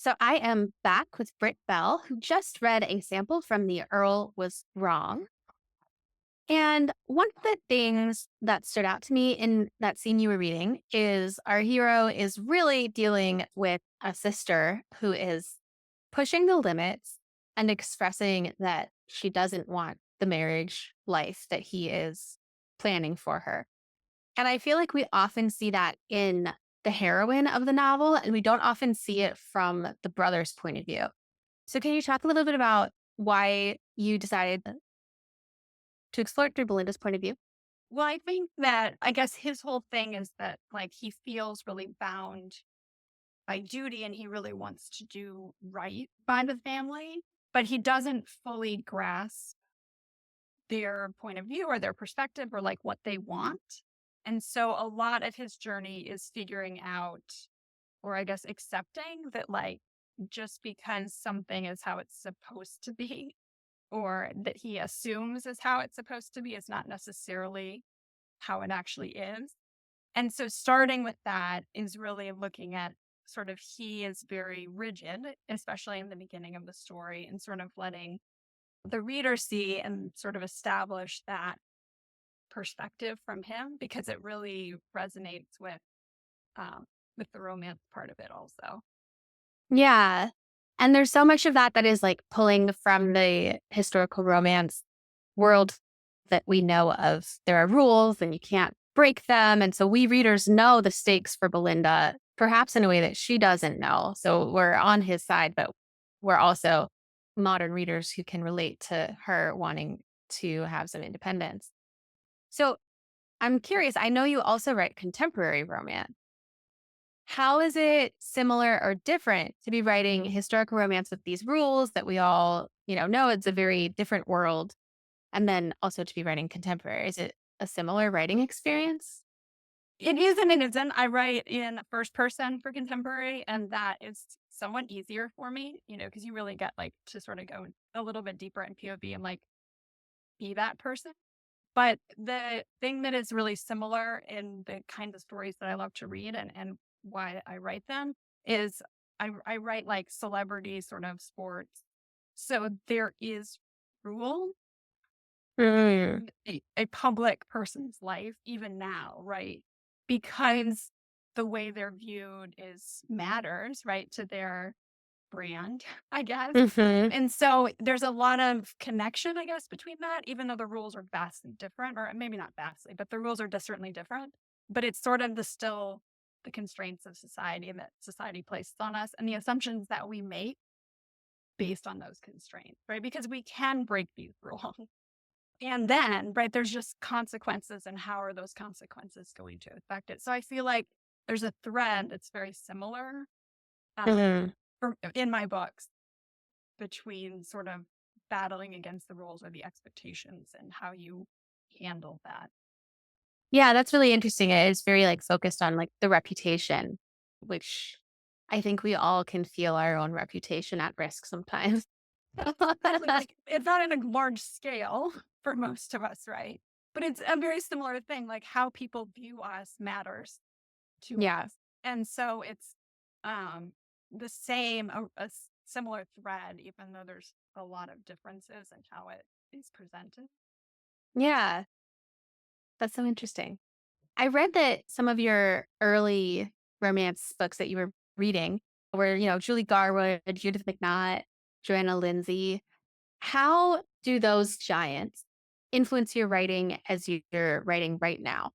So I am back with Britt Belle, who just read a sample from the Earl Was Wrong. And one of the things that stood out to me in that scene you were reading is our hero is really dealing with a sister who is pushing the limits and expressing that she doesn't want the marriage life that he is planning for her. And I feel like we often see that in the heroine of the novel, and we don't often see it from the brother's point of view. So, can you talk a little bit about why you decided to explore it through Belinda's point of view? Well, I think that I guess his whole thing is that like he feels really bound by duty and he really wants to do right by the family, but he doesn't fully grasp their point of view or their perspective or like what they want. And so a lot of his journey is figuring out, or I guess accepting that like just because something is how it's supposed to be or that he assumes is how it's supposed to be is not necessarily how it actually is. And so starting with that is really looking at sort of he is very rigid, especially in the beginning of the story, and sort of letting the reader see and sort of establish that perspective from him because it really resonates with the romance part of it also. Yeah. And there's so much of that is like pulling from the historical romance world that we know of. There are rules and you can't break them. And so we readers know the stakes for Belinda, perhaps in a way that she doesn't know. So we're on his side, but we're also modern readers who can relate to her wanting to have some independence. So I'm curious, I know you also write contemporary romance. How is it similar or different to be writing historical romance with these rules that we all, know it's a very different world, and then also to be writing contemporary? Is it a similar writing experience? It is and it isn't. I write in first person for contemporary, and that is somewhat easier for me, because you really get like to sort of go a little bit deeper in POV and like be that person. But the thing that is really similar in the kind of stories that I love to read and why I write them is I write like celebrity sort of sports. So there is rule Mm. in a public person's life, even now, right? Because the way they're viewed is matters, right, to their brand, I guess. Mhm. And so there's a lot of connection, I guess, between that, even though the rules are vastly different, or maybe not vastly, but the rules are just certainly different. But it's sort of the constraints of society that society places on us and the assumptions that we make based on those constraints, right? Because we can break these rules. And then, right, there's just consequences and how are those consequences going to affect it? So I feel like there's a thread that's very similar um, Mhm. in my books between sort of battling against the rules or the expectations and how you handle that. Yeah, that's really interesting. It is very, like, focused on, like, the reputation, which I think we all can feel our own reputation at risk sometimes. Exactly. Like it's not in a large scale for most of us, right? But it's a very similar thing. Like how people view us matters to Yeah. us. And so it's um the same, similar thread, even though there's a lot of differences in how it is presented. Yeah. That's so interesting. I read that some of your early romance books that you were reading were, Julie Garwood, Judith McNaught, Joanna Lindsay. How do those giants influence your writing as you're writing right now?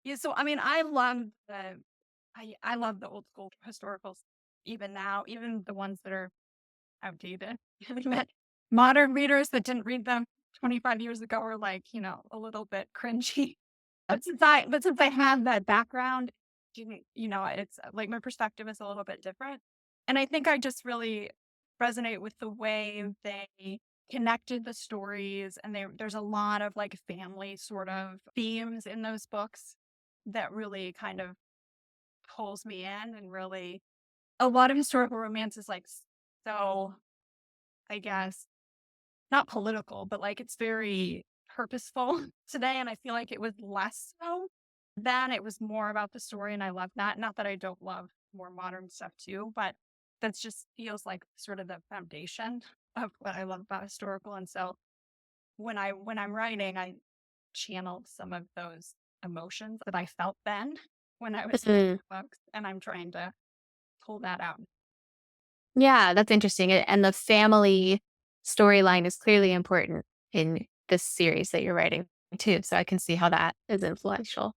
Yeah, so I mean, I love the old school historicals even now, even the ones that are outdated. That modern readers that didn't read them 25 years ago are like, a little bit cringy. But since I have that background, it's like my perspective is a little bit different. And I think I just really resonate with the way they connected the stories and there's a lot of like family sort of themes in those books that really kind of pulls me in and really a lot of historical romance is like so I guess not political, but like it's very purposeful today. And I feel like it was less so then. It was more about the story. And I love that. Not that I don't love more modern stuff too, but That just feels like sort of the foundation of what I love about historical. And so when I'm writing, I channeled some of those emotions that I felt then when I was reading Mhm. the books, and I'm trying to pull that out. Yeah, that's interesting. And the family storyline is clearly important in this series that you're writing too. So I can see how that is influential.